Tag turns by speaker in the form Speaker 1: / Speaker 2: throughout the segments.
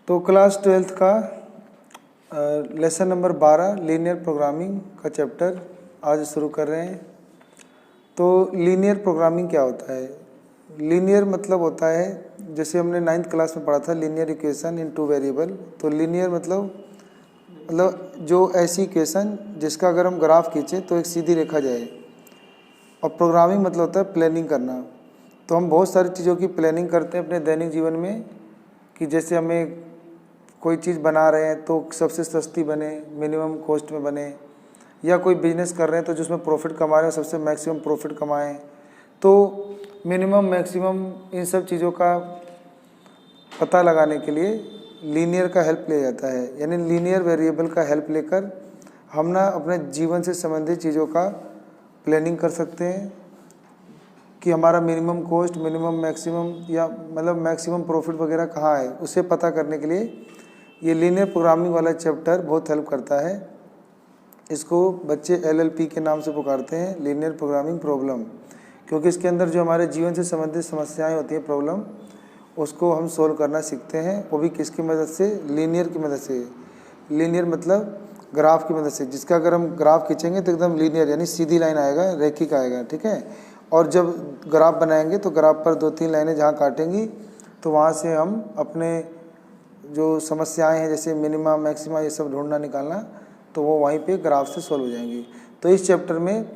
Speaker 1: तो class 12th का lesson number 12 linear programming का चैप्टर आज शुरू कर रहे हैं। तो लीनियर प्रोग्रामिंग क्या होता है? लीनियर मतलब होता है, जैसे हमने 9th क्लास में पढ़ा था, linear equation in two variable. तो लीनियर मतलब जो ऐसी इक्वेशन जिसका अगर हम ग्राफ खींचें तो एक सीधी रेखा जाए। और प्रोग्रामिंग मतलब होता है प्लानिंग करना। तो हम बहुत सारी चीज़ों की प्लानिंग करते हैं अपने दैनिक जीवन में, कि जैसे हमें कोई चीज़ बना रहे हैं तो सबसे सस्ती बने, मिनिमम कॉस्ट में बने, या कोई बिजनेस कर रहे हैं तो जिसमें प्रॉफिट कमा रहे हैं सबसे मैक्सिमम प्रॉफिट कमाएं। तो मिनिमम मैक्सिमम इन सब चीज़ों का पता लगाने के लिए लीनियर का हेल्प लिया जाता है। यानी लीनियर वेरिएबल का हेल्प लेकर हम ना अपने जीवन से संबंधित चीज़ों का प्लानिंग कर सकते हैं कि हमारा मिनिमम कॉस्ट, मिनिमम मैक्सिमम, या मतलब मैक्सिमम प्रॉफिट वगैरह कहाँ है, उसे पता करने के लिए ये लीनियर प्रोग्रामिंग वाला चैप्टर बहुत हेल्प करता है। इसको बच्चे LLP के नाम से पुकारते हैं, लीनियर प्रोग्रामिंग प्रॉब्लम, क्योंकि इसके अंदर जो हमारे जीवन से संबंधित समस्याएं होती हैं, प्रॉब्लम, उसको हम सोल्व करना सीखते हैं। वो भी किसकी मदद से? लीनियर की मदद से। लीनियर मतलब ग्राफ की मदद से, जिसका अगर हम ग्राफ खींचेंगे तो एकदम लीनियर यानी सीधी लाइन आएगा, रेखिक आएगा, ठीक है। और जब ग्राफ बनाएंगे तो ग्राफ पर 2-3 लाइनें जहाँ काटेंगी तो वहाँ से हम अपने जो समस्याएं हैं, जैसे मिनिमा मैक्सिमा, ये सब ढूंढना निकालना, तो वो वहीं पे ग्राफ से सॉल्व हो जाएंगी। तो इस चैप्टर में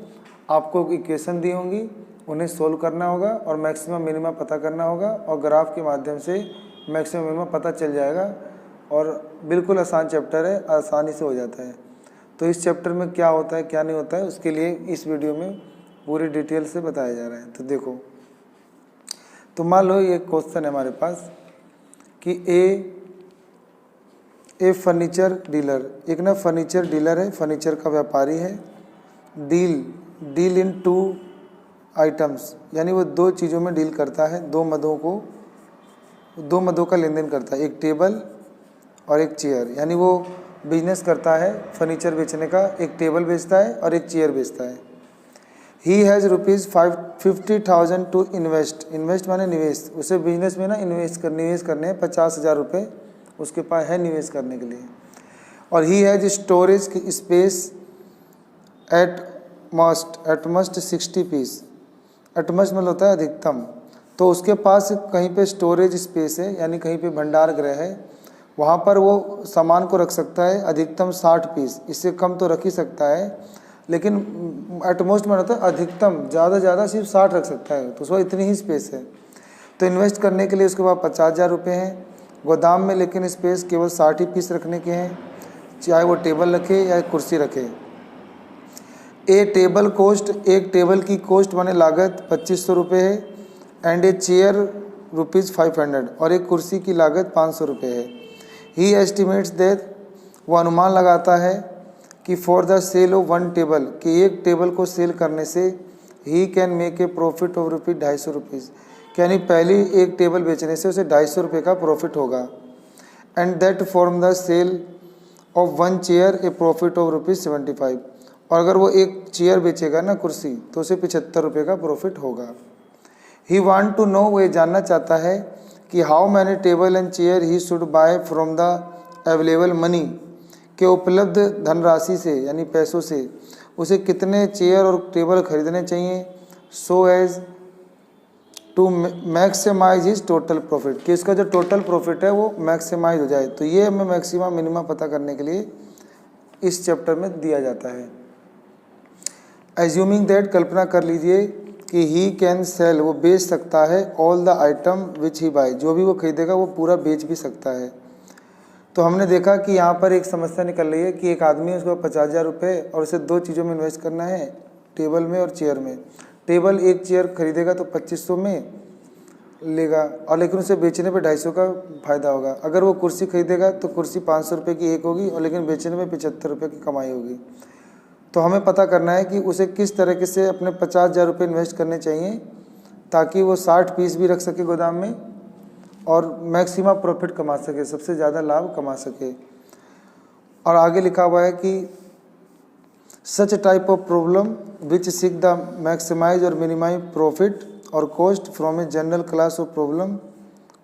Speaker 1: आपको इक्वेशन दी होंगी, उन्हें सोल्व करना होगा और मैक्सिमम मिनिमा पता करना होगा, और ग्राफ के माध्यम से मैक्सिमम मिनिमा पता चल जाएगा। और बिल्कुल आसान चैप्टर है, आसानी से हो जाता है। तो इस चैप्टर में क्या होता है क्या नहीं होता है, उसके लिए इस वीडियो में पूरी डिटेल से बताया जा रहा है। तो देखो, तो मान लो ये क्वेश्चन है हमारे पास कि ए फर्नीचर डीलर, एक ना फर्नीचर डीलर है, फर्नीचर का व्यापारी है। डील इन 2 आइटम्स, यानी वो 2 चीज़ों में डील करता है, 2 मदों का लेन देन करता है, एक टेबल और एक चेयर। यानी वो बिजनेस करता है फर्नीचर बेचने का, एक टेबल बेचता है और एक चेयर बेचता है। ही हैज़ ₹50,000 टू इन्वेस्ट माने निवेश, उसे बिजनेस में ना निवेश करने हैं 50,000 रुपये उसके पास है निवेश करने के लिए। और he has storage space at most 60 piece. At most मतलब होता है अधिकतम। तो उसके पास कहीं पे स्टोरेज स्पेस है, यानी कहीं पे भंडार गृह है, वहाँ पर वो सामान को रख सकता है अधिकतम 60 पीस। इससे कम तो रख ही सकता है, लेकिन एटमोस्ट में होता है अधिकतम, ज़्यादा सिर्फ 60 रख सकता है, तो उसको इतनी ही स्पेस है। तो इन्वेस्ट करने के लिए उसके पास 50,000 रुपये हैं गोदाम में, लेकिन स्पेस केवल 60 ही पीस रखने के हैं, चाहे वो टेबल रखे या कुर्सी रखे। एक टेबल की कॉस्ट माने लागत 2500 रुपये है, एंड ए चेयर ₹500, और एक कुर्सी की लागत 500 रुपये है। ही एस्टिमेट्स दैट, वो अनुमान लगाता है कि for the sale of 1 table, कि एक टेबल को सेल करने से ही can make a profit of ₹250, यानी पहली एक टेबल बेचने से उसे 250 रुपये का प्रॉफिट होगा। And that form the sale of 1 chair a profit of ₹75, और अगर वो एक चेयर बेचेगा ना, कुर्सी, तो उसे 75 रुपये का प्रॉफिट होगा। ही वांट टू नो, वो ये जानना चाहता है कि how many table and chair he should buy from the available money, के उपलब्ध धनराशि से यानी पैसों से उसे कितने चेयर और टेबल खरीदने चाहिए, so as to maximize his total profit, कि इसका जो टोटल प्रॉफिट है वो मैक्सिमाइज हो जाए। तो ये हमें मैक्सिमा मिनिमा पता करने के लिए इस चैप्टर में दिया जाता है। एज्यूमिंग दैट, कल्पना कर लीजिए कि ही कैन सेल, वो बेच सकता है, all the item which he buy, जो भी वो खरीदेगा वो पूरा बेच भी सकता है। तो हमने देखा कि यहाँ पर एक समस्या निकल रही है कि एक आदमी, उसको 50,000 रुपये और उसे 2 चीज़ों में इन्वेस्ट करना है, टेबल में और चेयर में। टेबल एक चेयर खरीदेगा तो 2500 में लेगा, और लेकिन उसे बेचने पे 250 का फ़ायदा होगा। अगर वो कुर्सी खरीदेगा तो कुर्सी 500 रुपये की एक होगी, और लेकिन बेचने में 75 रुपये की कमाई होगी। तो हमें पता करना है कि उसे किस तरीके से अपने 50,000 रुपये इन्वेस्ट करने चाहिए ताकि वो 60 पीस भी रख सके गोदाम में और मैक्सिमम प्रॉफिट कमा सके, सबसे ज़्यादा लाभ कमा सके। और आगे लिखा हुआ है कि such type of problem which seek the maximize और मिनिमाइज प्रॉफिट और cost from a general class of problem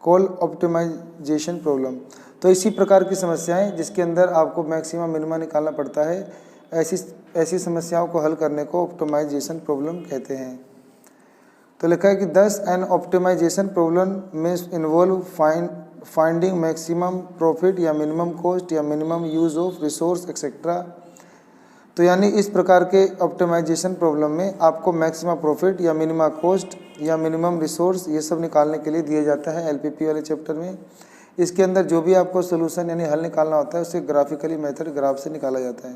Speaker 1: call optimization problem. तो इसी प्रकार की समस्याएं जिसके अंदर आपको मैक्सिमा मिनिमा निकालना पड़ता है, ऐसी समस्याओं को हल करने को ऑप्टिमाइजेशन प्रॉब्लम कहते हैं। तो लिखा है कि दस एन ऑप्टिमाइजेशन प्रॉब्लम में इन्वॉल्व फाइंडिंग मैक्सिमम प्रॉफिट या मिनिमम कॉस्ट या minimum use of resource etcetera. तो यानी इस प्रकार के ऑप्टिमाइजेशन प्रॉब्लम में आपको मैक्सिमम प्रॉफिट या मिनिमम कॉस्ट या मिनिमम रिसोर्स ये सब निकालने के लिए दिया जाता है एलपीपी वाले चैप्टर में। इसके अंदर जो भी आपको सोल्यूशन यानी हल निकालना होता है उसे ग्राफिकली मेथड ग्राफ से निकाला जाता है।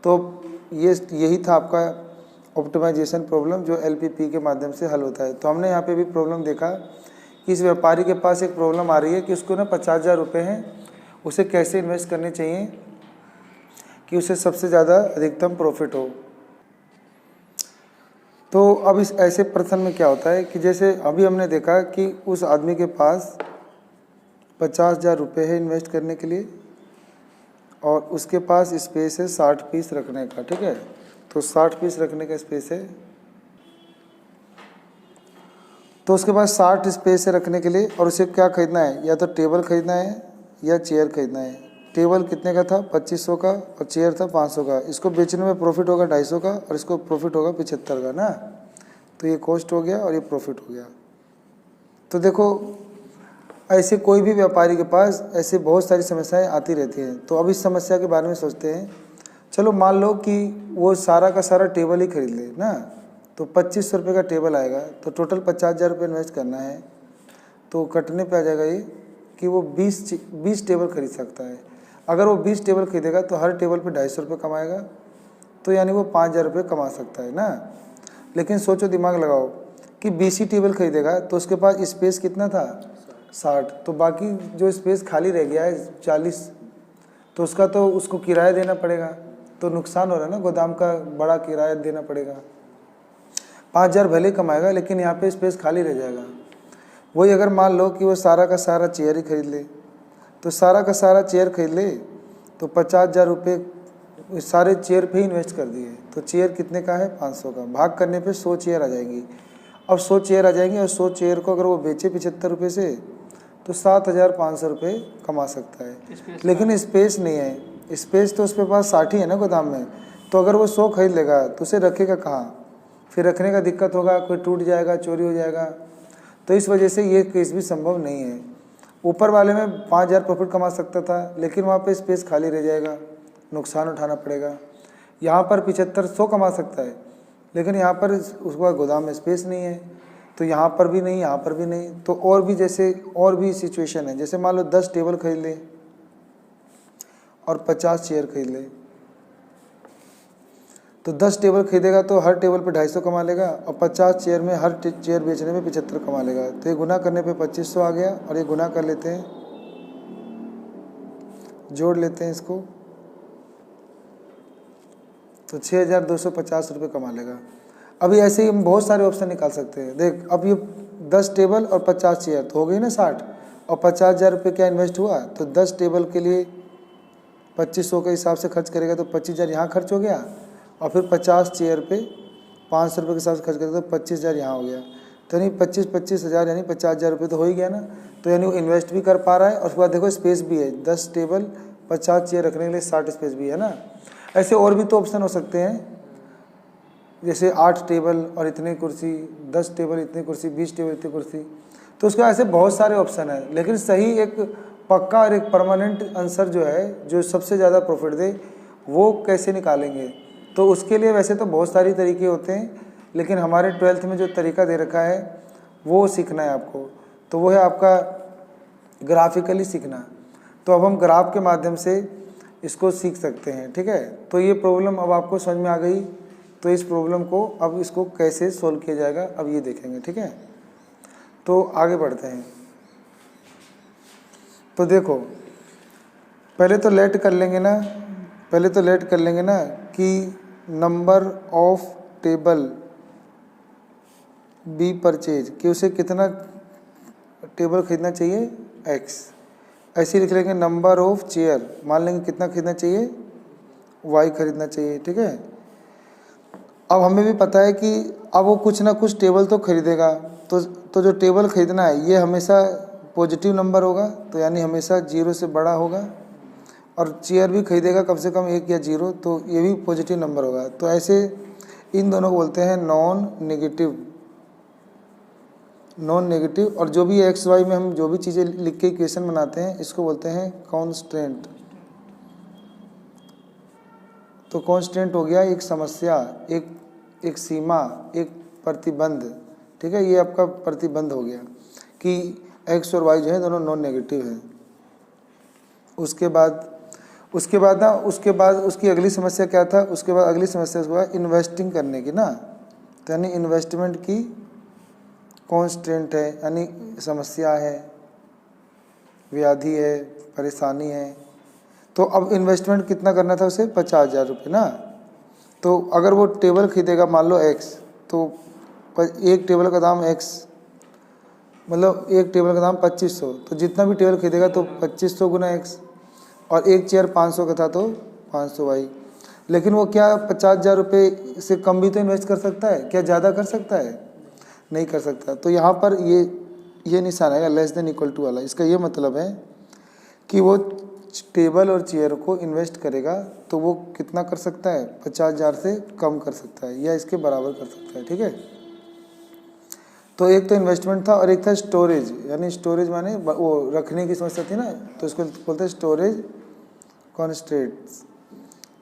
Speaker 1: तो यही था आपका ऑप्टिमाइजेशन प्रॉब्लम जो एलपीपी के माध्यम से हल होता है। तो हमने यहाँ पे भी प्रॉब्लम देखा कि इस व्यापारी के पास एक प्रॉब्लम आ रही है कि उसको ना 50,000 रुपये हैं, उसे कैसे इन्वेस्ट करने चाहिए कि उसे सबसे ज़्यादा अधिकतम प्रॉफिट हो। तो अब इस ऐसे प्रश्न में क्या होता है कि जैसे अभी हमने देखा कि उस आदमी के पास 50,000 रुपये है इन्वेस्ट करने के लिए और उसके पास स्पेस है 60 पीस रखने का, ठीक है। तो 60 पीस रखने का स्पेस है, तो उसके पास 60 स्पेस है रखने के लिए और उसे क्या खरीदना है, या तो टेबल खरीदना है या चेयर खरीदना है। टेबल कितने का था, 2500 का, और चेयर था 500 का। इसको बेचने में प्रॉफिट होगा 250 का और इसको प्रॉफिट होगा 75 का ना। तो ये कॉस्ट हो गया और ये प्रॉफिट हो गया। तो देखो ऐसे कोई भी व्यापारी के पास ऐसे बहुत सारी समस्याएं आती रहती हैं। तो अब इस समस्या के बारे में सोचते हैं। चलो मान लो कि वो सारा का सारा टेबल ही खरीद ले ना, तो 2500 रुपये का टेबल आएगा, तो टोटल 50,000 रुपये इन्वेस्ट करना है। तो कटने पे आ जाएगा ये कि वो 20 टेबल खरीद सकता है। अगर वो 20 टेबल खरीदेगा तो हर टेबल पे 250 रुपये कमाएगा, तो यानी वो 5,000 रुपये कमा सकता है ना। लेकिन सोचो, दिमाग लगाओ कि 20 ही टेबल खरीदेगा तो उसके पास स्पेस कितना था, 60। तो बाकी जो स्पेस खाली रह गया है 40, तो उसका तो उसको किराया देना पड़ेगा, तो नुकसान हो रहा है ना, गोदाम का बड़ा किराया देना पड़ेगा। 5,000 भले कमाएगा लेकिन यहाँ पे स्पेस खाली रह जाएगा। वही अगर मान लो कि वो सारा का सारा चेयर ही खरीद ले, तो सारा का सारा चेयर खरीद ले तो 50,000 रुपये सारे चेयर पे ही इन्वेस्ट कर दिए। तो चेयर कितने का है, 500 का। भाग करने पे 100 चेयर आ जाएंगी। अब 100 चेयर आ जाएंगी और 100 चेयर को अगर वो बेचे 75 रुपये से तो 7,500 रुपये कमा सकता है। लेकिन स्पेस नहीं है, स्पेस तो उसके पास 60 ही है ना गोदाम में। तो अगर वो 100 खरीद लेगा तो उसे रखेगा कहाँ, फिर रखने का दिक्कत होगा, कोई टूट जाएगा, चोरी हो जाएगा। तो इस वजह से ये केस भी संभव नहीं है। ऊपर वाले में 5,000 प्रॉफिट कमा सकता था लेकिन वहाँ पे स्पेस खाली रह जाएगा, नुकसान उठाना पड़ेगा। यहाँ पर 75-100 कमा सकता है लेकिन यहाँ पर उसके बाद गोदाम में स्पेस नहीं है, तो यहाँ पर भी नहीं, यहाँ पर भी नहीं। तो और भी जैसे और भी सिचुएशन है, जैसे मान लो 10 टेबल खरीद ले और 50 चेयर खरीद ले, तो 10 टेबल खरीदेगा तो हर टेबल पे 250 कमा लेगा और 50 चेयर में हर चेयर बेचने में 75 कमा लेगा। तो ये गुना करने पे 2500 आ गया और ये गुना कर लेते हैं, जोड़ लेते हैं इसको, तो 6,250 रुपये कमा लेगा। अभी ऐसे ही हम बहुत सारे ऑप्शन निकाल सकते हैं। देख अब ये 10 टेबल और 50 चेयर तो हो गई ना 60, और 50,000 रुपये क्या इन्वेस्ट हुआ, तो 10 टेबल के लिए 2500 के हिसाब से खर्च करेगा तो 25,000 यहाँ खर्च हो गया, और फिर 50 चेयर पे 500 रुपये के हिसाब से खर्च करेगा तो 25,000 यहाँ हो गया। तो यानी 25,000 यानी 50,000 रुपये तो हो ही गया ना। तो यानी वो इन्वेस्ट भी कर पा रहा है और उसके बाद देखो स्पेस भी है, 10 टेबल 50 चेयर रखने के लिए 60 स्पेस भी है ना। ऐसे और भी तो ऑप्शन हो सकते हैं, जैसे 8 टेबल और इतनी कुर्सी, 10 टेबल इतनी कुर्सी, 20 टेबल इतनी कुर्सी। तो उसके ऐसे बहुत सारे ऑप्शन है, लेकिन सही एक पक्का और एक परमानेंट आंसर जो है, जो सबसे ज़्यादा प्रॉफिट दे, वो कैसे निकालेंगे। तो उसके लिए वैसे तो बहुत सारी तरीके होते हैं, लेकिन हमारे 12th में जो तरीका दे रखा है वो सीखना है आपको। तो वो है आपका ग्राफिकली सीखना। तो अब हम ग्राफ के माध्यम से इसको सीख सकते हैं, ठीक है। तो ये प्रॉब्लम अब आपको समझ में आ गई। तो इस प्रॉब्लम को अब इसको कैसे सोल्व किया जाएगा अब ये देखेंगे, ठीक है। तो आगे बढ़ते हैं। तो देखो पहले तो लेट कर लेंगे ना कि number of table B purchase, कि उसे कितना टेबल खरीदना चाहिए, x। ऐसे लिख लेंगे नंबर ऑफ चेयर, मान लेंगे कितना खरीदना चाहिए, y खरीदना चाहिए, ठीक है। अब हमें भी पता है कि अब वो कुछ ना कुछ टेबल तो खरीदेगा, तो जो टेबल खरीदना है ये हमेशा पॉजिटिव नंबर होगा तो यानी हमेशा 0 से बड़ा होगा, और चेयर भी खरीदेगा कम से कम 1 या 0 तो ये भी पॉजिटिव नंबर होगा। तो ऐसे इन दोनों को बोलते हैं नॉन नेगेटिव। और जो भी एक्स वाई में हम जो भी चीज़ें लिख के इक्वेशन बनाते हैं इसको बोलते हैं कॉन्स्टेंट। तो कॉन्स्टेंट हो गया एक समस्या, एक सीमा, एक प्रतिबंध, ठीक है। ये आपका प्रतिबंध हो गया कि एक्स और वाई जो है दोनों नॉन नेगेटिव है। उसके बाद उसकी अगली समस्या क्या था, उसके बाद अगली समस्या उसके बाद इन्वेस्टिंग करने की ना, तो यानी इन्वेस्टमेंट की कॉन्स्टेंट है, यानी समस्या है, व्याधि है, परेशानी है। तो अब इन्वेस्टमेंट कितना करना था उसे, 50,000 रुपये ना। तो अगर वो टेबल खरीदेगा मान लो एक्स, तो एक टेबल का दाम एक्स, मतलब एक टेबल का दाम 2500, तो जितना भी टेबल खरीदेगा तो 2500 गुना एक्स, और एक चेयर 500 का था तो 500 वाई। लेकिन वो क्या 50,000 रुपये से कम भी तो इन्वेस्ट कर सकता है, क्या ज़्यादा कर सकता है, नहीं कर सकता। तो यहाँ पर ये निशान आएगा लेस देन इक्वल टू वाला। इसका ये मतलब है कि वो टेबल और चेयर को इन्वेस्ट करेगा तो वो कितना कर सकता है, 50,000 से कम कर सकता है या इसके बराबर कर सकता है, ठीक है। तो एक तो इन्वेस्टमेंट था और एक था स्टोरेज, यानी स्टोरेज माने वो रखने की समस्या थी ना, तो इसको बोलते हैं स्टोरेज कॉन्स्ट्रेंट्स।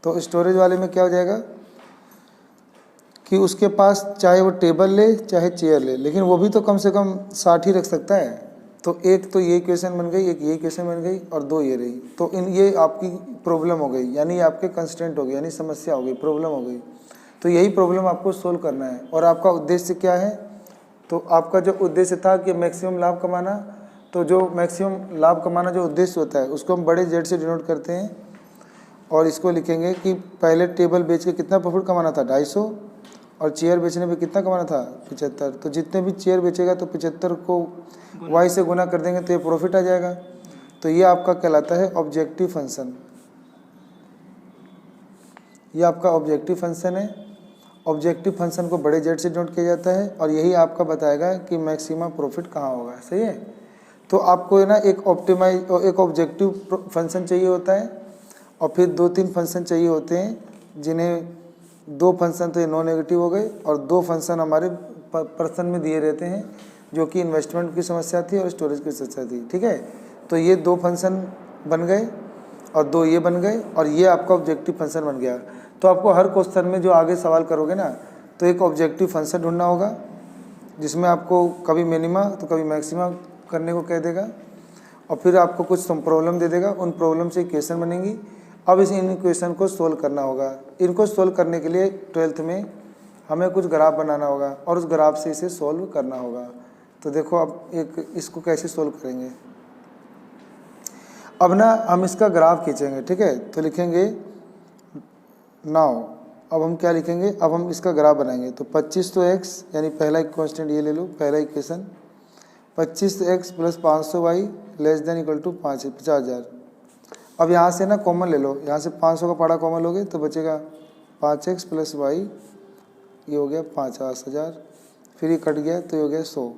Speaker 1: तो स्टोरेज वाले में क्या हो जाएगा कि उसके पास चाहे वो टेबल ले चाहे चेयर ले, लेकिन वो भी तो कम से कम 60 ही रख सकता है। तो एक तो ये इक्वेशन बन गई, एक ये इक्वेशन बन गई, और दो ये रही। तो ये आपकी प्रॉब्लम हो गई, यानी आपके कंस्ट्रेंट हो गई, यानी समस्या हो गई, प्रॉब्लम हो गई। तो यही प्रॉब्लम आपको सोल्व करना है। और आपका उद्देश्य क्या है, तो आपका जो उद्देश्य था कि मैक्सिमम लाभ कमाना, तो जो मैक्सिमम लाभ कमाना जो उद्देश्य होता है उसको हम बड़े जेड से डिनोट करते हैं, और इसको लिखेंगे कि पहले टेबल बेच के कितना प्रॉफिट कमाना था, 250, और चेयर बेचने पे कितना कमाना था, 75। तो जितने भी चेयर बेचेगा तो 75 को वाई से गुना कर देंगे तो ये प्रॉफिट आ जाएगा। तो ये आपका कहलाता है ऑब्जेक्टिव फंक्शन। ये आपका ऑब्जेक्टिव फंक्शन है। ऑब्जेक्टिव फंक्शन को बड़े जेड से डिनोट किया जाता है, और यही आपका बताएगा कि मैक्सिमम प्रॉफिट कहाँ होगा, सही है। तो आपको है ना एक ऑब्जेक्टिव फंक्शन चाहिए होता है, और फिर 2-3 फंक्शन चाहिए होते हैं, जिन्हें 2 फंक्शन तो ये नॉन नेगेटिव हो गए, और 2 फंक्शन हमारे प्रश्न में दिए रहते हैं, जो कि इन्वेस्टमेंट की समस्या थी और स्टोरेज की समस्या थी, ठीक है। तो ये 2 फंक्शन बन गए और 2 ये बन गए, और ये आपका ऑब्जेक्टिव फंक्शन बन गया। तो आपको हर क्वेश्चन में जो आगे सवाल करोगे ना, तो एक ऑब्जेक्टिव फंक्शन ढूंढना होगा, जिसमें आपको कभी मिनिमा तो कभी मैक्सिमा करने को कह देगा, और फिर आपको कुछ प्रॉब्लम दे देगा, उन प्रॉब्लम से इक्वेशन बनेंगी। अब इन इक्वेशन को सोल्व करना होगा। इनको सोल्व करने के लिए 12th में हमें कुछ ग्राफ बनाना होगा, और उस ग्राफ से इसे सोल्व करना होगा। तो देखो अब इसको कैसे सोल्व करेंगे। अब ना हम इसका ग्राफ खींचेंगे, ठीक है। तो लिखेंगे नाउ, अब हम क्या लिखेंगे, अब हम इसका ग्राफ बनाएंगे। तो 25 तो एक्स, यानी पहला कॉन्स्टेंट ये ले लो, पहला equation 25 x plus 500 y less than equal to 50,000। अब यहाँ से ना कॉमन ले लो, यहाँ से 500 का पाड़ा कॉमन लोगे तो बचेगा 5x प्लस वाई, ये हो गया 50,000, फिर ये कट गया तो ये हो गया 100।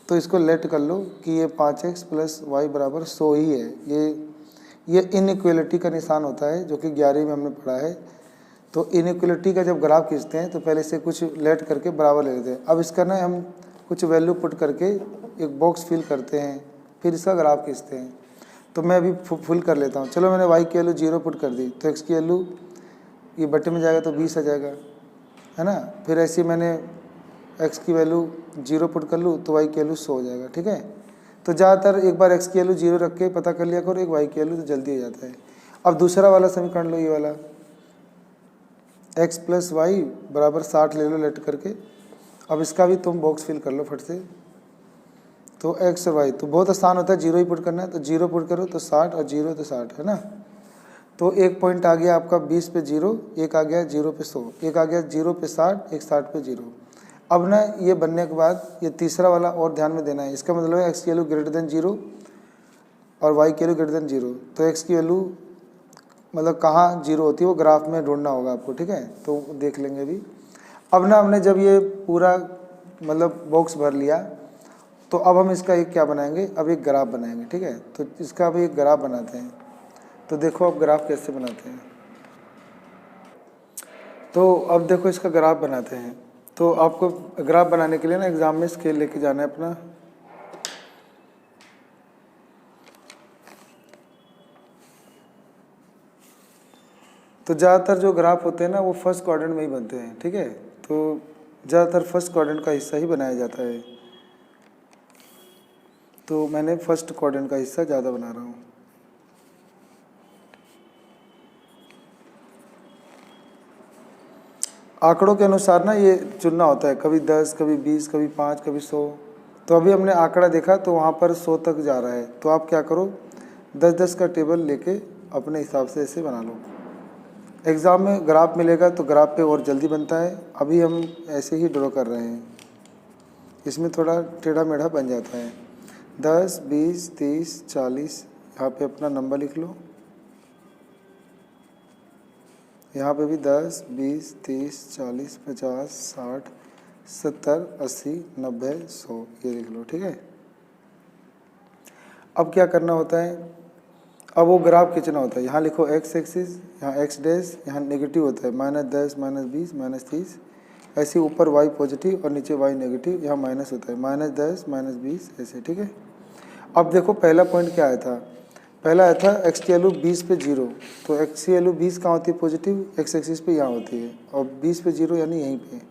Speaker 1: तो इसको लेट कर लो कि ये 5x प्लस वाई बराबर 100 ही है। ये इनइक्वलिटी का निशान होता है, जो कि 11वीं में हमने पढ़ा है। तो इनइक्वलिटी का जब ग्राफ खींचते हैं तो पहले से कुछ लेट करके बराबर ले लेते हैं। अब इसका ना हम कुछ वैल्यू पुट करके एक बॉक्स फिल करते हैं, फिर इसका ग्राफ खींचते हैं। तो मैं अभी फुल कर लेता हूँ। चलो मैंने y की वैल्यू 0 पुट कर दी, तो x की वैल्यू ये बटे में जाएगा तो 20 आ जाएगा, है ना। फिर ऐसे मैंने x की वैल्यू 0 पुट कर लूँ तो y की वैल्यू 100 हो जाएगा, ठीक है। तो ज़्यादातर एक बार x की वैल्यू 0 रख के पता कर लिया करो, एक y की वैल्यू तो जल्दी हो जाता है। अब दूसरा वाला समीकरण लो, ये वाला x प्लस वाई बराबर 60 ले लो लेट करके। अब इसका भी तुम बॉक्स फिल कर लो फट से। तो x और y तो बहुत आसान होता है, 0 ही पुट करना है, तो 0 पुट करो तो 60 और 0 तो 60, है ना। तो एक पॉइंट आ गया आपका 20 पे 0, एक आ गया 0 पे 100, एक आ गया 0 पे 60, एक 60 पे 0। अब ना ये बनने के बाद ये तीसरा वाला और ध्यान में देना है। इसका मतलब है x की वैल्यू ग्रेटर देन 0 और y की वैल्यू ग्रेटर देन 0। तो x की वैल्यू मतलब कहाँ 0 होती है वो ग्राफ में ढूंढना होगा आपको, ठीक है। तो देख लेंगे अभी। अब ना हमने जब ये पूरा मतलब बॉक्स भर लिया, तो अब हम इसका एक क्या बनाएंगे, अब एक ग्राफ बनाएंगे, ठीक है। तो इसका अब एक ग्राफ बनाते हैं। तो देखो अब ग्राफ कैसे बनाते हैं। तो अब देखो इसका ग्राफ बनाते हैं। तो आपको ग्राफ बनाने के लिए ना एग्जाम में स्केल लेके जाना है अपना। तो ज़्यादातर जो ग्राफ होते हैं ना वो फर्स्ट क्वाड्रेंट में ही बनते हैं, ठीक है। तो ज़्यादातर फर्स्ट क्वाड्रेंट का हिस्सा ही बनाया जाता है। तो मैंने फर्स्ट क्वाड्रेंट का हिस्सा ज़्यादा बना रहा हूँ। आंकड़ों के अनुसार ना ये चुनना होता है, कभी 10, कभी 20, कभी 5, कभी 100। तो अभी हमने आंकड़ा देखा तो वहाँ पर 100 तक जा रहा है। तो आप क्या करो, 10-10 का टेबल लेके अपने हिसाब से ऐसे बना लो। एग्ज़ाम में ग्राफ मिलेगा तो ग्राफ पे और जल्दी बनता है। अभी हम ऐसे ही ड्रॉ कर रहे हैं, इसमें थोड़ा टेढ़ा मेढ़ा बन जाता है। 10, 20, 30, 40, यहाँ पे अपना नंबर लिख लो। यहाँ पे भी 10, 20, 30, 40, 50, 60, 70, 80, 90, 100 ये लिख लो, ठीक है। अब क्या करना होता है, अब वो ग्राफ खींचना होता है। यहाँ लिखो एक्स एक्सिस, यहाँ एक्स डैश, यहाँ नेगेटिव होता है -10, -20, -30। ऐसे ऊपर वाई पॉजिटिव और नीचे वाई नेगेटिव, यहाँ माइनस होता है -10, -20 ऐसे, ठीक है। अब देखो पहला पॉइंट क्या आया था, पहला आया था एक्स की वैल्यू 20 पे 0। तो एक्स की वैल्यू 20 कहाँ होती है, पॉजिटिव, एक्स एक्सिस पे यहाँ होती है, और 20 पे 0 यानी यहीं पे।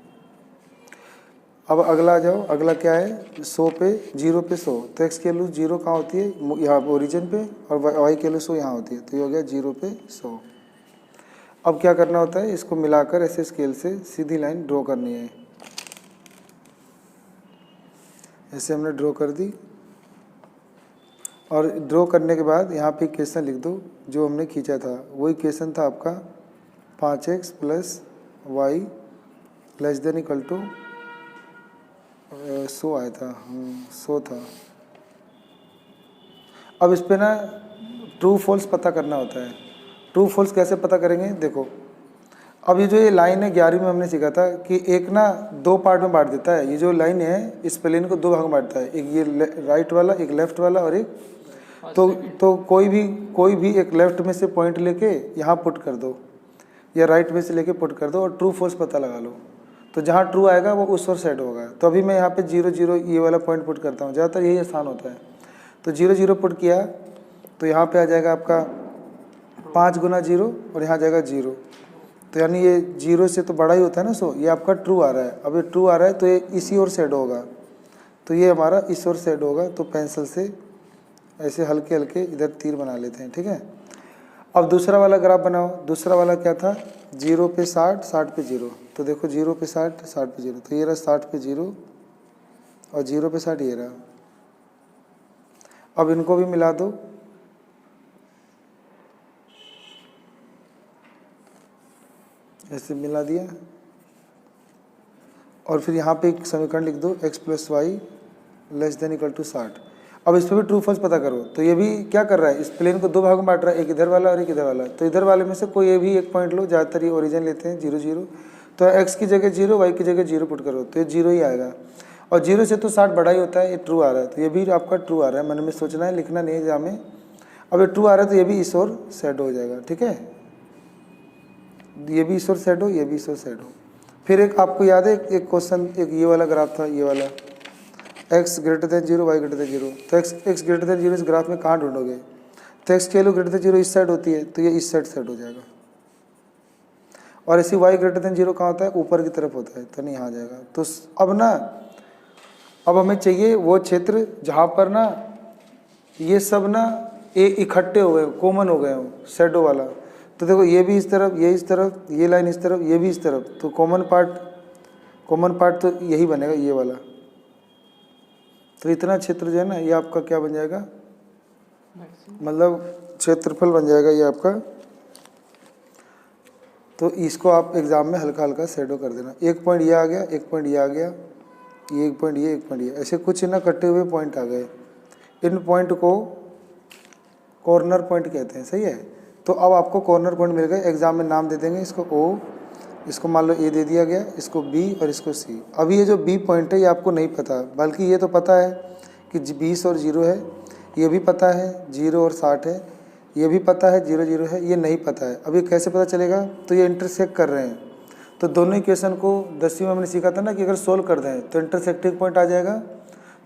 Speaker 1: अब अगला आ जाओ, अगला क्या है, 100 पे 0 पे 100। तो एक्स की वैल्यू 0 कहाँ होती है, यहाँ ओरिजिन पे, और वाई की वैल्यू 100 यहाँ होती है। तो ये हो गया 0 पे 100। अब क्या करना होता है, इसको मिलाकर ऐसे स्केल से सीधी लाइन ड्रॉ करनी है। ऐसे हमने ड्रॉ कर दी, और ड्रॉ करने के बाद यहाँ पे इक्वेशन लिख दो जो हमने खींचा था। वो इक्वेशन था आपका 5x + y <= 100 आया था, 100 था। अब इस पे ना ट्रू फॉल्स पता करना होता है। ट्रू फॉल्स कैसे पता करेंगे, देखो अब ये लाइन है 11वीं में हमने सीखा था कि एक ना 2 पार्ट में बांट देता है। ये जो लाइन है इस प्लेन को 2 भाग में बांटता है, एक ये राइट वाला, एक लेफ्ट वाला, और एक तो कोई भी एक लेफ्ट में से पॉइंट लेके यहाँ पुट कर दो, या राइट में से लेके पुट कर दो, और ट्रू फॉल्स पता लगा लो। तो जहाँ ट्रू आएगा वो उस ओर सेट होगा। तो अभी मैं यहाँ पे 0 0 ये वाला पॉइंट पुट करता हूँ, ज़्यादातर यही आसान होता है। तो 0 0 पुट किया तो यहाँ पे आ जाएगा आपका 5 × 0, और यहाँ जाएगा 0। तो यानी ये 0 से तो बड़ा ही होता है ना 100, ये आपका ट्रू आ रहा है। अब ये ट्रू आ रहा है तो ये इसी ओर सेट होगा, तो ये हमारा इस ओर सेट होगा। तो पेंसिल से ऐसे हल्के हल्के इधर तीर बना लेते हैं, ठीक है। अब दूसरा वाला ग्राफ बनाओ। दूसरा वाला क्या था, 0 पे 60, 60 पे 0। तो देखो 0 पे 60, 60 पे 0, तो ये रहा 60 पे 0, और 0 पे 60 ये रहा। अब इनको भी मिला दो, ऐसे मिला दिया, और फिर यहाँ पे एक समीकरण लिख दो, x + y <= 60। अब इस पर भी ट्रू फॉल्स पता करो। तो ये भी क्या कर रहा है, इस प्लेन को 2 भागों में बांट रहा है, एक इधर वाला और एक इधर वाला। तो इधर वाले में से कोई भी एक पॉइंट लो, ज़्यादातर ये ओरिजिन लेते हैं 0 0। तो x की जगह 0, y की जगह 0 पुट करो, तो ये 0 ही आएगा। और 0 से तो 60 बड़ा ही होता है, ये ट्रू आ रहा है। तो ये भी आपका ट्रू आ रहा है, मन में सोचना है, लिखना नहीं है एग्जाम में। अब ये ट्रू आ रहा है तो ये भी इस ओर सेट हो जाएगा, ठीक है। ये भी इस ओर सेट हो, ये भी इस ओर सेट हो। फिर एक आपको याद है एक क्वेश्चन, एक ये वाला ग्राफ था, ये वाला x > 0, y > 0। तो x > 0 इस ग्राफ में कहाँ ढूंढोगे, तो x की वैल्यू > 0 इस साइड होती है, तो ये इस साइड सेट हो जाएगा। और इसी y > 0 कहाँ होता है, ऊपर की तरफ होता है, तो नहीं यहाँ जाएगा। तो अब हमें चाहिए वो क्षेत्र जहाँ पर ना ये सब ना इकट्ठे हो गए, कॉमन हो गए हो, शेडो वाला। तो देखो ये भी इस तरफ, ये इस तरफ, ये लाइन इस तरफ, ये भी इस तरफ। तो कॉमन पार्ट तो यही बनेगा, ये वाला। तो इतना क्षेत्र जो है ना, ये आपका क्या बन जाएगा, मतलब क्षेत्रफल बन जाएगा ये आपका। तो इसको आप एग्जाम में हल्का हल्का शेडो कर देना। एक पॉइंट ये आ गया, एक पॉइंट ये आ गया, ये एक पॉइंट ये, एक पॉइंट ये, ऐसे कुछ ना कटे हुए पॉइंट आ गए। इन पॉइंट को कॉर्नर पॉइंट कहते हैं, सही है। तो अब आपको कॉर्नर पॉइंट मिल गए, एग्जाम में नाम दे देंगे, इसको O, इसको मान लो A दे दिया गया, इसको B और इसको C। अभी ये जो B पॉइंट है ये आपको नहीं पता, बल्कि ये तो पता है कि 20 और 0 है, ये भी पता है 0 और 60 है, ये भी पता है 0 0 है, ये नहीं पता है। अब ये कैसे पता चलेगा? तो ये इंटरसेक्ट कर रहे हैं। तो दोनों इक्वेशन को 10वीं में हमने सीखा था ना कि अगर सोल्व कर दें तो इंटरसेक्टिंग पॉइंट आ जाएगा।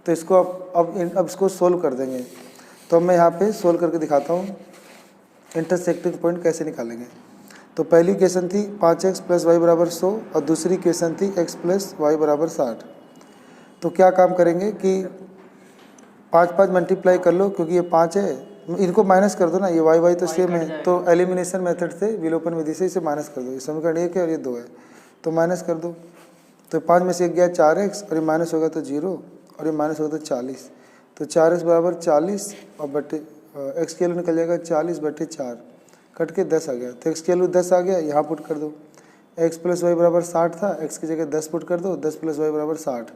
Speaker 1: तो इसको अब इसको सोल्व कर देंगे। तो मैं यहाँ पे सोल्व करके दिखाता हूँ इंटरसेक्टिंग पॉइंट कैसे निकालेंगे। तो पहली इक्वेशन थी 5x + y = 100 और दूसरी इक्वेशन थी x + y = 60। तो क्या काम करेंगे कि 5 मल्टीप्लाई कर लो, क्योंकि ये 5 है, इनको माइनस कर दो ना, ये y तो सेम है, तो एलिमिनेशन मेथड से, विलोपन विधि से इसे माइनस कर दो। ये समीकरण 1 है और ये 2 है, तो माइनस कर दो। तो 5 में से 1 गया 4x और ये माइनस होगा तो 0 और ये माइनस होगा तो 40। तो 4x = 40 और बटे x की वैल्यू निकल जाएगा 40/4, कट के 10 आ गया। तो x की वैल्यू 10 आ गया, यहाँ पुट कर दो। x + y = 60 था, x की जगह 10 पुट कर दो, 10 + y = 60।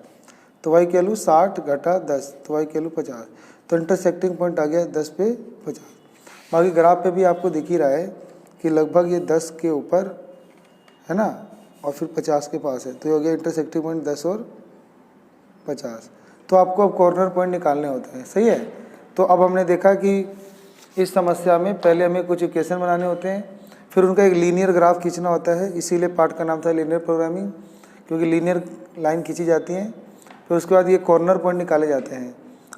Speaker 1: तो y की वैल्यू 60 घटा 10, तो y की वैल्यू 50। तो इंटरसेक्टिंग पॉइंट आ गया 10 पे 50। बाकी ग्राफ पे भी आपको दिख ही रहा है कि लगभग ये 10 के ऊपर है ना, और फिर 50 के पास है। तो ये हो गया इंटरसेक्टिंग पॉइंट 10 और 50। तो आपको अब कॉर्नर पॉइंट निकालने होते हैं, सही है। तो अब हमने देखा कि इस समस्या में पहले हमें कुछ इक्वेशन बनाने होते हैं, फिर उनका एक लीनियर ग्राफ खींचना होता है, इसीलिए पार्ट का नाम था लीनियर प्रोग्रामिंग, क्योंकि लीनियर लाइन खींची जाती हैं। फिर उसके बाद ये कॉर्नर पॉइंट निकाले जाते हैं।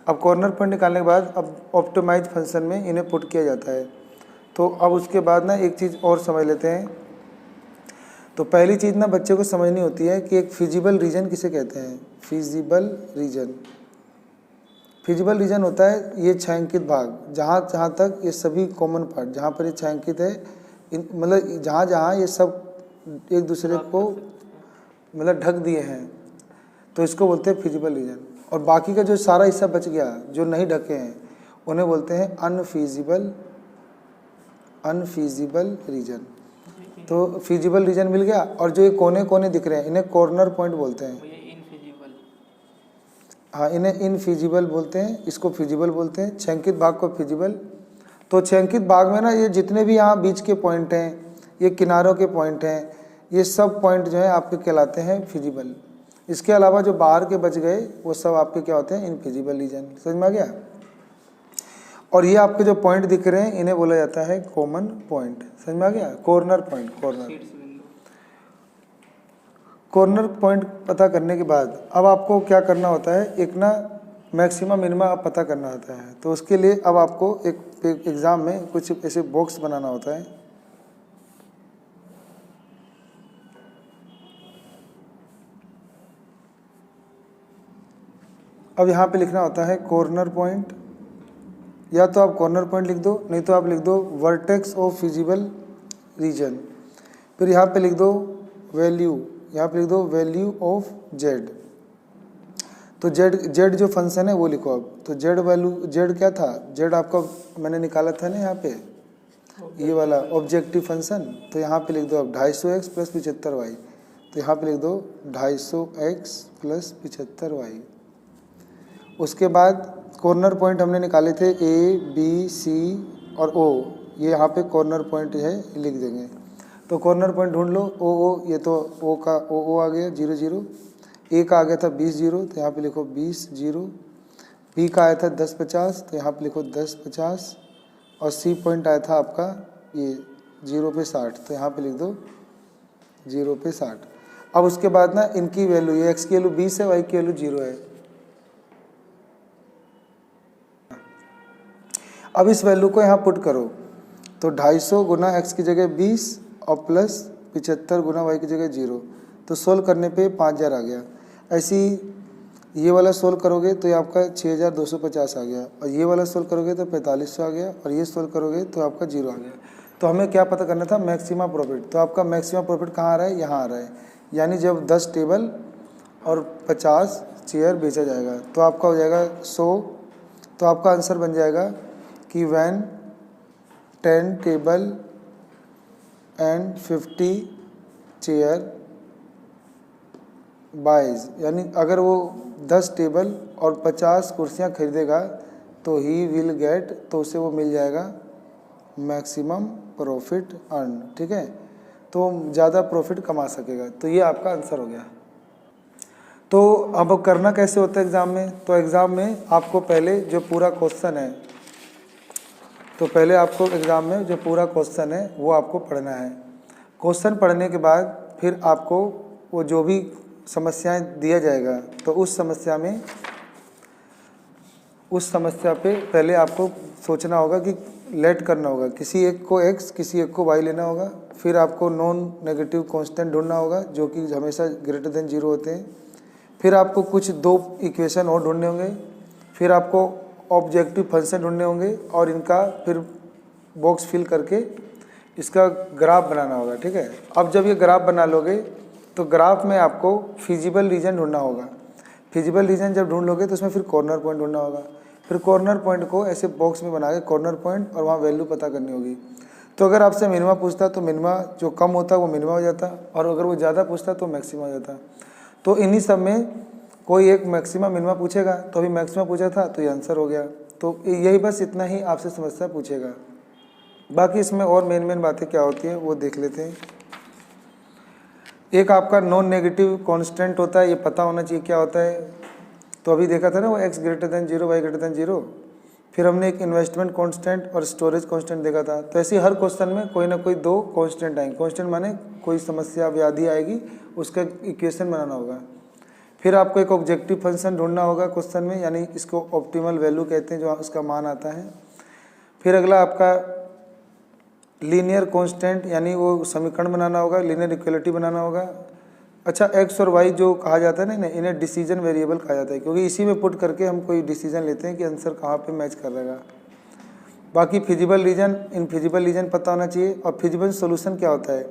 Speaker 1: अब कॉर्नर पॉइंट निकालने के बाद अब ऑप्टिमाइज फंक्शन में इन्हें पुट किया जाता है। तो अब उसके बाद ना एक चीज़ और समझ लेते हैं। तो पहली चीज़ ना बच्चे को समझनी होती है कि एक फिजिबल रीजन किसे कहते हैं। फिजिबल रीजन, फिजिबल रीजन होता है ये छायांकित भाग, जहाँ जहाँ तक ये सभी कॉमन पार्ट, जहाँ पर ये छायांकित है, मतलब जहाँ जहाँ ये सब एक दूसरे को मतलब ढक दिए हैं, तो इसको बोलते हैं फिजिबल रीजन। और बाकी का जो सारा हिस्सा बच गया जो नहीं ढके हैं, उन्हें बोलते हैं अनफिजिबल रीजन। तो फिजिबल रीजन मिल गया। और जो ये कोने कोने दिख रहे हैं इन्हें कॉर्नर पॉइंट बोलते हैं। हाँ, इन्हें इनफिजिबल बोलते हैं, इसको फिजिबल बोलते हैं, छायांकित भाग को फिजिबल। तो छायांकित भाग में ना ये जितने भी यहाँ बीच के पॉइंट हैं, ये किनारों के पॉइंट हैं, ये सब पॉइंट जो है आपके कहलाते हैं फिजिबल। इसके अलावा जो बाहर के बच गए वो सब आपके क्या होते हैं, इनफिजिबल रीजन। समझ में आ गया। और ये आपके जो पॉइंट दिख रहे हैं इन्हें बोला जाता है कॉमन पॉइंट। समझ में आ गया। कॉर्नर पॉइंट, कॉर्नर पॉइंट पता करने के बाद अब आपको क्या करना होता है, एक ना मैक्सिमम मिनिमा आप पता करना होता है। तो उसके लिए अब आपको एक एग्ज़ाम में कुछ ऐसे बॉक्स बनाना होता है। अब यहाँ पे लिखना होता है कॉर्नर पॉइंट, या तो आप कॉर्नर पॉइंट लिख दो, नहीं तो आप लिख दो वर्टेक्स ऑफ फिजिबल रीजन। फिर यहाँ पे लिख दो वैल्यू, यहाँ पे लिख दो वैल्यू ऑफ जेड। तो जेड जो फंक्शन है वो लिखो अब। तो जेड वैल्यू, जेड क्या था, जेड आपका मैंने निकाला था ना यहाँ पे, ये वाला ऑब्जेक्टिव फंक्शन। तो यहाँ पे लिख दो अब 250x + 75y। तो यहाँ पे लिख दो 250x + 75y। उसके बाद कॉर्नर पॉइंट हमने निकाले थे ए बी सी और ओ, ये यहाँ पे कॉर्नर पॉइंट है लिख देंगे। तो कॉर्नर पॉइंट ढूंढ लो। ओ, ये तो ओ का ओ आ गया 0 0, ए का आ गया था 20 0, तो यहाँ पे लिखो 20 0, बी का आया था 10 50, तो यहाँ पे लिखो 10 50, और सी पॉइंट आया था आपका ये 0 पे 60, तो यहाँ पे लिख दो 0 पे 60। अब उसके बाद ना इनकी वैल्यू, ये एक्स की वैल्यू 20 है, वाई की वैल्यू 0 है। अब इस वैल्यू को यहाँ पुट करो। तो 250 गुना एक्स की जगह 20 और प्लस 75 गुना वाई की जगह 0। तो सोल्व करने पे 5000 आ गया। ऐसी ये वाला सोल्व करोगे तो ये आपका 6250 आ गया, और ये वाला सोल्व करोगे तो 4500 आ गया, और ये सोल्व करोगे तो आपका 0 आ गया। तो हमें क्या पता करना था, मैक्सिमम प्रॉफिट। तो आपका मैक्सिमम प्रॉफिट कहाँ आ रहा है, यहाँ आ रहा है। यानी जब 10 टेबल और 50 चेयर बेचा जाएगा तो आपका हो जाएगा 100। तो आपका आंसर बन जाएगा कि when 10 table and 50 chair buys, यानी अगर वो 10 टेबल और 50 कुर्सियाँ खरीदेगा तो ही विल गेट, तो उसे वो मिल जाएगा मैक्सिमम प्रॉफिट अर्न। ठीक है, तो ज़्यादा प्रॉफिट कमा सकेगा। तो ये आपका आंसर हो गया। तो अब करना कैसे होता है एग्ज़ाम में, तो एग्ज़ाम में आपको पहले जो पूरा क्वेश्चन है, तो पहले आपको एग्ज़ाम में जो पूरा क्वेश्चन है वो आपको पढ़ना है। क्वेश्चन पढ़ने के बाद फिर आपको वो जो भी समस्याएं दिया जाएगा, तो उस समस्या पे पहले आपको सोचना होगा कि लेट करना होगा, किसी एक को x किसी एक को y लेना होगा। फिर आपको नॉन नेगेटिव कांस्टेंट ढूंढना होगा जो कि हमेशा ग्रेटर देन 0 होते हैं। फिर आपको कुछ 2 इक्वेशन और ढूंढने होंगे। फिर आपको ऑब्जेक्टिव फंक्शन ढूंढने होंगे और इनका फिर बॉक्स फिल करके इसका ग्राफ बनाना होगा, ठीक है। अब जब ये ग्राफ बना लोगे तो ग्राफ में आपको फिजिबल रीजन ढूंढना होगा। फिजिबल रीजन जब ढूंढ लोगे तो उसमें फिर कॉर्नर पॉइंट ढूंढना होगा। फिर कॉर्नर पॉइंट को ऐसे बॉक्स में बना के कॉर्नर पॉइंट और वहाँ वैल्यू पता करनी होगी। तो अगर आपसे मिनिमा पूछता तो मिनिमा जो कम होता वो मिनिमा हो जाता, और अगर वो ज़्यादा पूछता तो मैक्सिमा हो जाता। तो इन्हीं सब में कोई एक मैक्सिमा मिनिमा पूछेगा, तो अभी मैक्सिमा पूछा था तो ये आंसर हो गया। तो यही बस इतना ही आपसे समस्या पूछेगा। बाकी इसमें और मेन बातें क्या होती हैं वो देख लेते हैं। एक आपका नॉन नेगेटिव कांस्टेंट होता है, ये पता होना चाहिए क्या होता है। तो अभी देखा था ना वो x greater than 0 y greater than 0। फिर हमने एक इन्वेस्टमेंट कांस्टेंट और स्टोरेज कांस्टेंट देखा था। तो ऐसे हर क्वेश्चन में कोई ना कोई 2 कांस्टेंट आएंगे। कांस्टेंट माने कोई समस्या व्याधि आएगी, उसका इक्वेशन बनाना होगा। फिर आपको एक ऑब्जेक्टिव फंक्शन ढूंढना होगा क्वेश्चन में, यानी इसको ऑप्टिमल वैल्यू कहते हैं जो उसका मान आता है। फिर अगला आपका लीनियर कांस्टेंट यानी वो समीकरण बनाना होगा, लीनियर इक्वलिटी बनाना होगा। अच्छा, एक्स और वाई जो कहा जाता है ना, इन्हें डिसीजन वेरिएबल कहा जाता है, क्योंकि इसी में पुट करके हम कोई डिसीजन लेते हैं कि आंसर कहाँ पे मैच कर रहेगा। बाकी फिजिबल रीजन, इनफिजिबल रीजन पता होना चाहिए। और फिजिबल सोल्यूशन क्या होता है,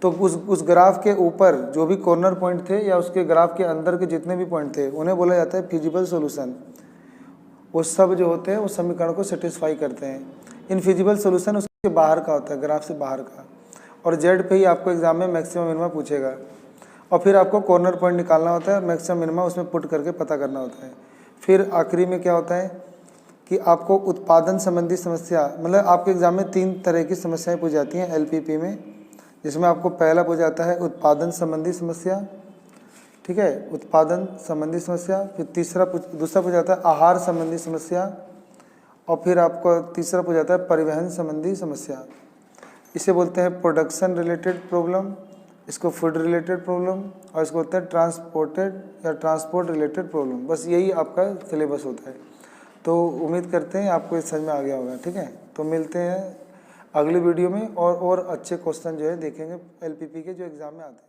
Speaker 1: तो उस ग्राफ के ऊपर जो भी कॉर्नर पॉइंट थे या उसके ग्राफ के अंदर के जितने भी पॉइंट थे उन्हें बोला जाता है फिजिबल सोल्यूशन। वो सब जो होते हैं उस समीकरण को सेटिस्फाई करते हैं। इनफिजिबल सोल्यूशन उसके बाहर का होता है, ग्राफ से बाहर का। और जेड पे ही आपको एग्जाम में मैक्सिमम मिनिमम पूछेगा, और फिर आपको कॉर्नर पॉइंट निकालना होता है और मैक्सिमम मिनिमम उसमें पुट करके पता करना होता है। फिर आखिरी में क्या होता है कि आपको उत्पादन संबंधी समस्या, मतलब आपके एग्जाम में 3 तरह की समस्याएं पूछ जाती हैं एलपीपी में, जिसमें आपको पहला पूछ जाता है उत्पादन संबंधी समस्या, ठीक है, उत्पादन संबंधी समस्या। फिर दूसरा पूछ जाता है आहार संबंधी समस्या, और फिर आपको तीसरा पूछ जाता है परिवहन संबंधी समस्या। इसे बोलते हैं प्रोडक्शन रिलेटेड प्रॉब्लम, इसको फूड रिलेटेड प्रॉब्लम, और इसको होता है ट्रांसपोर्टेड या ट्रांसपोर्ट रिलेटेड प्रॉब्लम। बस यही आपका सिलेबस होता है। तो उम्मीद करते हैं आपको इस समझ में आ गया होगा, ठीक है। तो मिलते हैं अगली वीडियो में, और अच्छे क्वेश्चन जो है देखेंगे एलपीपी के जो एग्ज़ाम में आते हैं।